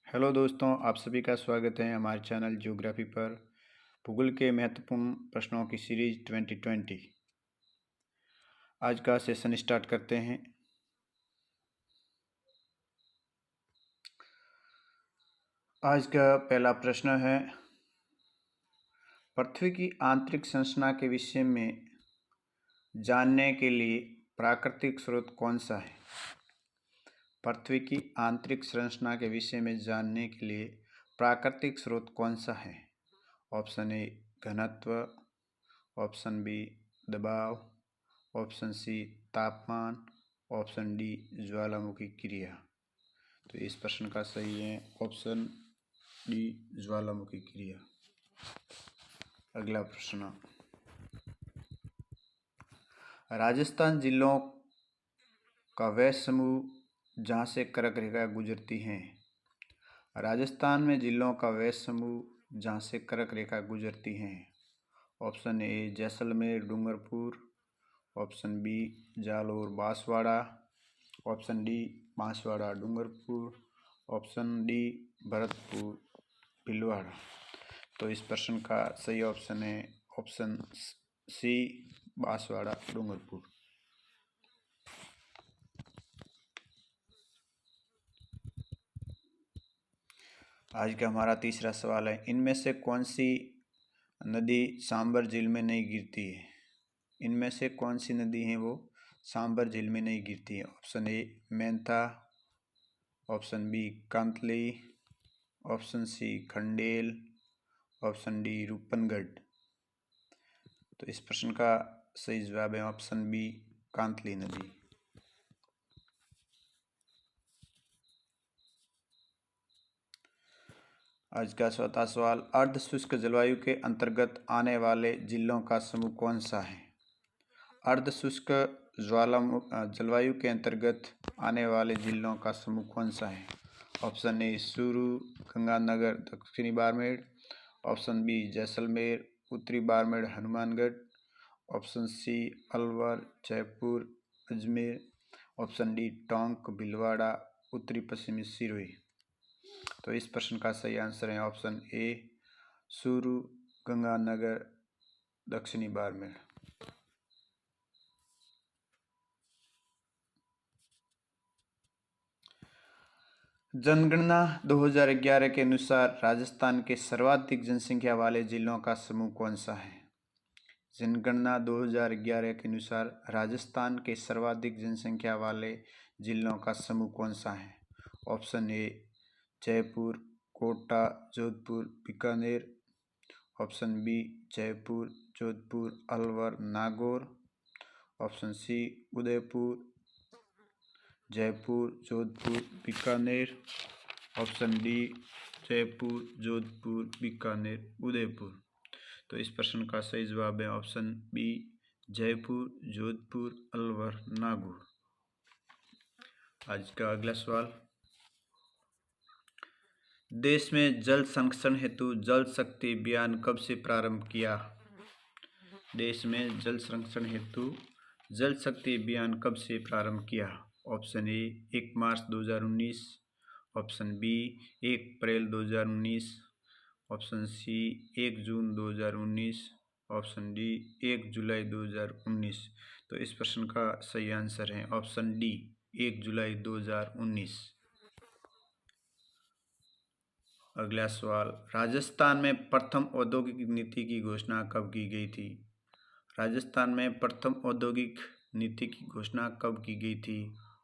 Hello दोस्तों, आप सभी का स्वागत है हमारे चैनल ज्योग्राफी पर। भूगोल के महत्वपूर्ण प्रश्नों की सीरीज 2020 आज का सेशन स्टार्ट करते हैं। आज का पहला प्रश्न है, पृथ्वी की आंतरिक संरचना के विषय में जानने के लिए प्राकृतिक स्रोत कौन सा है? पृथ्वी की आंतरिक संरचना के विषय में जानने के लिए प्राकृतिक स्रोत कौन सा है? ऑप्शन ए घनत्व, ऑप्शन बी दबाव, ऑप्शन सी तापमान, ऑप्शन डी ज्वालामुखी क्रिया। तो इस प्रश्न का सही है ऑप्शन डी ज्वालामुखी क्रिया। अगला प्रश्न, राजस्थान जिलों का वह समूह जहाँ से कर्क रेखा गुजरती है। राजस्थान में जिलों का वह समूह जहाँ से कर्क रेखा गुजरती है। Option A Jaisalmer Dungarpur, option B Jalore Banswara, option D Banswara Dungarpur, option D Bharatpur Bhilwara. तो इस प्रश्न का सही ऑप्शन है ऑप्शन सी बांसवाड़ा डूंगरपुर। आज का हमारा तीसरा सवाल है, इनमें से कौन सी नदी सांबर झील में नहीं गिरती है? इनमें से कौन सी नदी है वो सांबर झील में नहीं गिरती है? Option A Mentha, option B Kantli, option C Khandel, option D Rupangarh. तो इस प्रश्न का सही जवाब है ऑप्शन बी कांतली नदी। आज का चौथा सवाल, अर्ध शुष्क जलवायु के अंतर्गत आने वाले जिलों का समूह कौन सा है? अर्ध शुष्क जलवायु के अंतर्गत आने वाले जिलों का समूह कौन सा है? ऑप्शन ए चूरू, गंगानगर, दक्षिणी बाड़मेर, ऑप्शन बी जैसलमेर, उत्तरी Barmer, Hanumangarh, option C Alwar, Jaipur, Ajmer, option D Tonk, Bhilwara, उत्तरी पश्चिमी सिरोही। तो इस प्रश्न का सही आंसर है ऑप्शन ए चूरू, गंगानगर, दक्षिणी बाड़मेर। जनगणना 2011 के अनुसार राजस्थान के सर्वाधिक जनसंख्या वाले जिलों का समूह कौन सा है? जनगणना 2011 के अनुसार राजस्थान के सर्वाधिक जनसंख्या वाले जिलों का समूह कौन सा है? Option A Jaipur, Kota, Jodhpur, Bikaner, option B Jaipur, Jodhpur, Alwar, Nagaur, option C Udaipur, Jaipur, Jodhpur, Bikaner, option D Jaipur, Jodhpur, Bikaner, Udaipur. तो इस प्रश्न का सही जवाब है ऑप्शन बी जयपुर, जोधपुर, अलवर, नागौर। आज का अगला सवाल, देश में जल संरक्षण हेतु जल शक्ति अभियान कब से प्रारंभ किया? देश में जल संरक्षण हेतु जल शक्ति अभियान कब से प्रारंभ किया? Option A 1 March 2019, option B 1 April 2019, option C 1 June 2019, option D 1 जुलाई 2019। तो इस प्रश्न का सही आंसर है ऑप्शन डी 1 जुलाई 2019। अगला सवाल, राजस्थान में प्रथम औद्योगिक नीति की घोषणा कब की गई थी? राजस्थान में प्रथम औद्योगिक नीति की घोषणा कब की गई थी?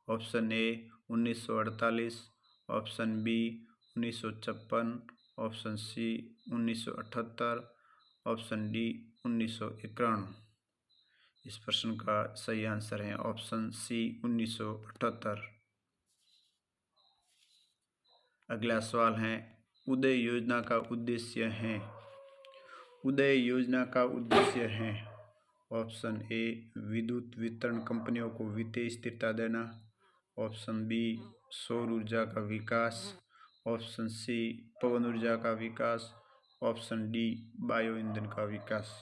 Option A 1948, option B 1956, option C 1978, option D 1991। इस प्रश्न का सही आंसर है ऑप्शन सी 1978। अगला सवाल है, उदय योजना का उद्देश्य है। उदय योजना का उद्देश्य है ऑप्शन ए विद्युत वितरण कंपनियों को वित्तीय स्थिरता देना, ऑप्शन बी सौर ऊर्जा का विकास, ऑप्शन सी पवन ऊर्जा का विकास, ऑप्शन डी बायो ईंधन का विकास।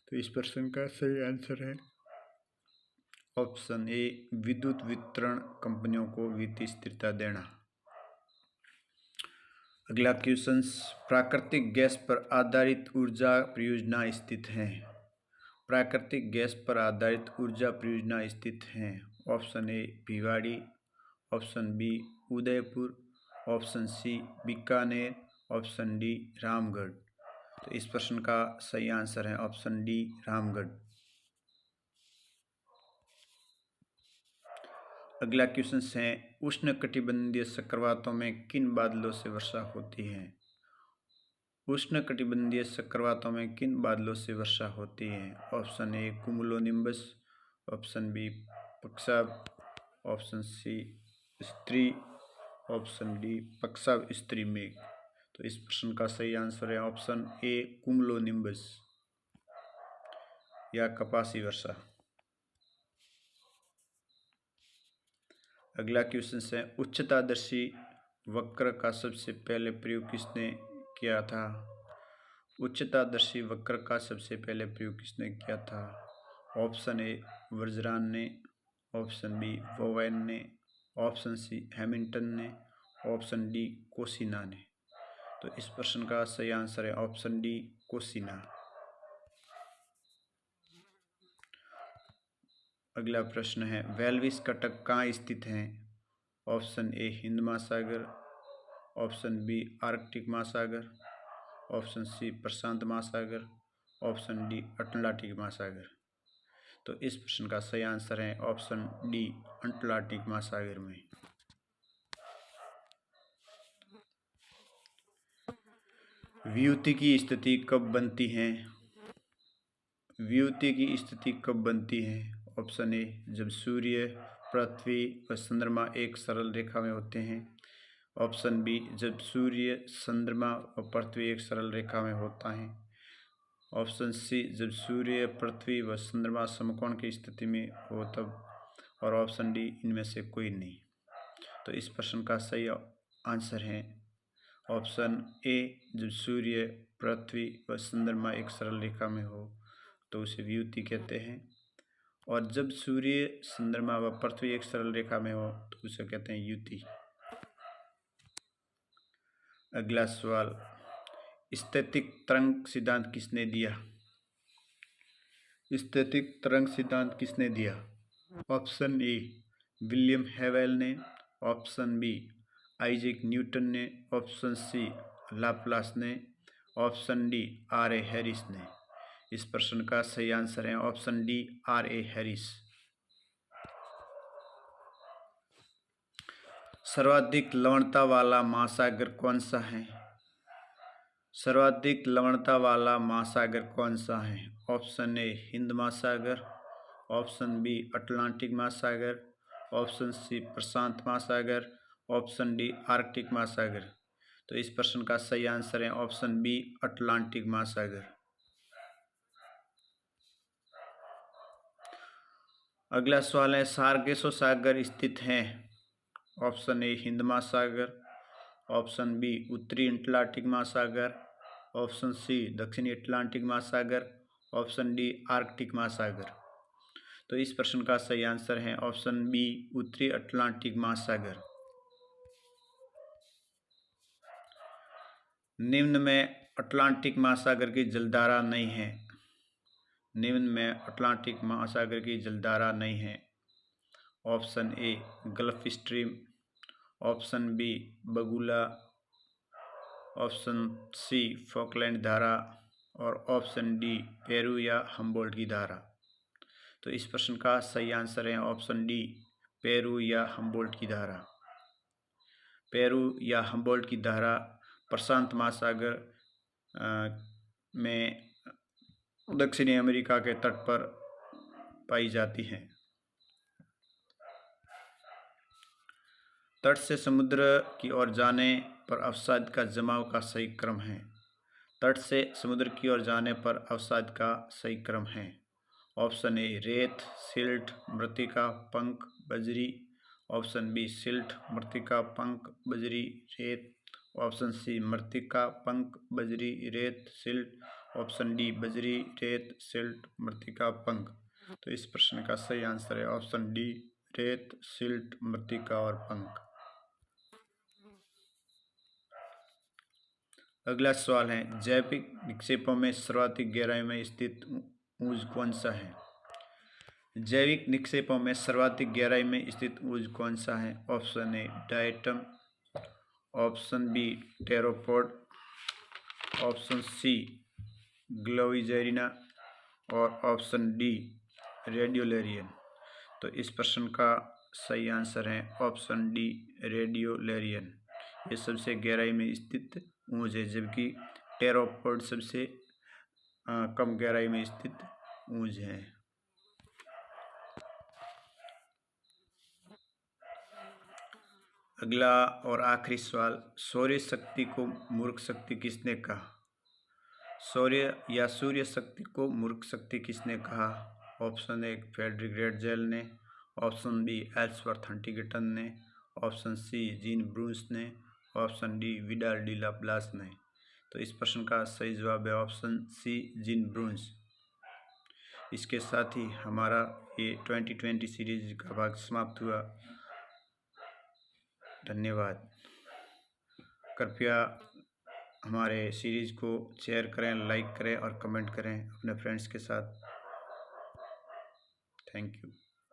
तो इस प्रश्न का सही आंसर है ऑप्शन ए विद्युत वितरण कंपनियों को वित्तीय स्थिरता देना। अगला क्वेश्चन, प्राकृतिक गैस पर आधारित ऊर्जा परियोजना स्थित हैं। प्राकृतिक गैस पर आधारित ऊर्जा परियोजना स्थित हैं। Option A Bhiwadi, option B Udaipur, option C Bikaner, option D Ramgarh. तो इस प्रश्न का सही आंसर है ऑप्शन डी रामगढ़। अगला क्वेश्चन है, उष्णकटिबंधीय चक्रवातों में किन बादलों से वर्षा होती है। उष्णकटिबंधीय चक्रवातों में किन बादलों से वर्षा होती है। Option A cumulonimbus, option B पक्षाब, ऑप्शन सी स्त्री, ऑप्शन डी पक्षाब स्त्री मेघ। तो इस प्रश्न का सही आंसर है ऑप्शन ए कुमुलोनिम्बस या कपासी वर्षा। अगला क्वेश्चन है, उच्चतादर्शी वक्र का सबसे पहले प्रयोग किसने किया था। उच्चतादर्शी वक्र का सबसे पहले प्रयोग किसने किया था। ऑप्शन ए वर्जरान ने, ऑप्शन बी वोवेन ने, ऑप्शन सी हैमिल्टन ने, ऑप्शन डी कोसिना ने। तो इस प्रश्न का सही आंसर है ऑप्शन डी कोसिना। अगला प्रश्न है, वेल्विस कटक कहाँ स्थित हैं। ऑप्शन ए हिंद महासागर, ऑप्शन बी आर्कटिक महासागर, ऑप्शन सी प्रशांत महासागर, ऑप्शन डी अटलांटिक महासागर। तो इस प्रश्न का सही आंसर है ऑप्शन डी अटलांटिक महासागर में। वियुति की स्थिति कब बनती है। वियुति की स्थिति कब बनती है। ऑप्शन ए जब सूर्य, पृथ्वी व चंद्रमा एक सरल रेखा में होते हैं। ऑप्शन बी जब सूर्य, चंद्रमा व पृथ्वी एक सरल रेखा में होता है। ऑप्शन सी जब सूर्य, पृथ्वी व चंद्रमा समकोण की स्थिति में हो तब। और ऑप्शन डी इनमें से कोई नहीं। तो इस प्रश्न का सही आंसर है ऑप्शन ए जब सूर्य, पृथ्वी व चंद्रमा एक सरल रेखा में हो तो उसे वियुति कहते हैं, और जब सूर्य, चंद्रमा व पृथ्वी एक सरल रेखा में हो तो उसे कहते हैं युति। अगला सवाल, स्थैतिक तरंग सिद्धांत किसने दिया। स्थैतिक तरंग सिद्धांत किसने दिया। ऑप्शन ए विलियम हेवेल ने, ऑप्शन बी आइजैक न्यूटन ने, ऑप्शन सी लाप्लास ने, option D R A Harris ने। इस प्रश्न का सही आंसर है option D R A Harris. सर्वाधिक लवणता वाला महासागर कौन सा है। सर्वाधिक लवणता वाला महासागर कौन सा है। ऑप्शन ए हिंद महासागर, ऑप्शन बी अटलांटिक महासागर, ऑप्शन सी प्रशांत महासागर, ऑप्शन डी आर्कटिक महासागर। तो इस प्रश्न का सही आंसर है ऑप्शन बी अटलांटिक महासागर। अगला सवाल है, सार्गेसो सागर स्थित है। ऑप्शन ए हिंद महासागर, ऑप्शन बी उत्तरी अटलांटिक महासागर, ऑप्शन सी दक्षिणी अटलांटिक महासागर, ऑप्शन डी आर्कटिक महासागर। तो इस प्रश्न का सही आंसर है ऑप्शन बी उत्तरी अटलांटिक महासागर। निम्न में अटलांटिक महासागर की जलधारा नहीं है। निम्न में अटलांटिक महासागर की जलधारा नहीं है। Option A gulf stream, option B Benguela, option C Falkland धारा, और ऑप्शन डी पेरू या हम्बोल्ट की धारा। तो इस प्रश्न का सही आंसर है ऑप्शन डी पेरू या हम्बोल्ट की धारा। पेरू या हम्बोल्ट की धारा प्रशांत महासागर में दक्षिणी अमेरिका के तट पर पाई जाती हैं। तट से समुद्र की ओर जाने पर अवसाद का जमाव का सही क्रम है। तट से समुद्र की ओर जाने पर अवसाद का सही क्रम है। ऑप्शन ए रेत, सिल्ट, मृत्तिका, पंख, बजरी, ऑप्शन बी सिल्ट, मृत्तिका, पंख, बजरी, रेत, ऑप्शन सी मृत्तिका, पंख, बजरी, रेत, सिल्ट, ऑप्शन डी बजरी, रेत, सिल्ट, मृत्तिका, पंख। तो इस प्रश्न का सही आंसर है ऑप्शन डी रेत, सिल्ट, मृत्तिका और पंख। अगला सवाल है, जैविक निक्षेपों में सर्वाधिक गहराई में स्थित ऊँज कौन सा है? जैविक निक्षेपों में सर्वाधिक गहराई में स्थित ऊँज कौन सा है? Option A diatom, option B pteropod, option C globigerina और ऑप्शन डी रेडियोलेरियन। तो इस प्रश्न का सही आंसर है ऑप्शन डी रेडियोलेरियन। ये सबसे गहराई में स्थित ऊँज है, जबकि टेरोपोड सबसे कम गहराई में स्थित ऊँज है। अगला और आखिरी सवाल, सौर्य शक्ति को मूर्ख शक्ति किसने कहा? सौर्य या सूर्य शक्ति को मूर्ख शक्ति किसने कहा? ऑप्शन ए फ्रेडरिक रेडजेल ने, ऑप्शन बी एल्सवर्थ हंटिंगटन ने, ऑप्शन सी जीन ब्रूस ने, option D Vidal de Laplace ने। तो इस प्रश्न का सही जवाब है ऑप्शन सी जीन ब्रूस। इसके साथ ही हमारा ये 2020 सीरीज का भाग समाप्त हुआ। धन्यवाद। कृपया हमारे सीरीज को शेयर करें, लाइक करें और कमेंट करें अपने फ्रेंड्स के साथ। Thank you.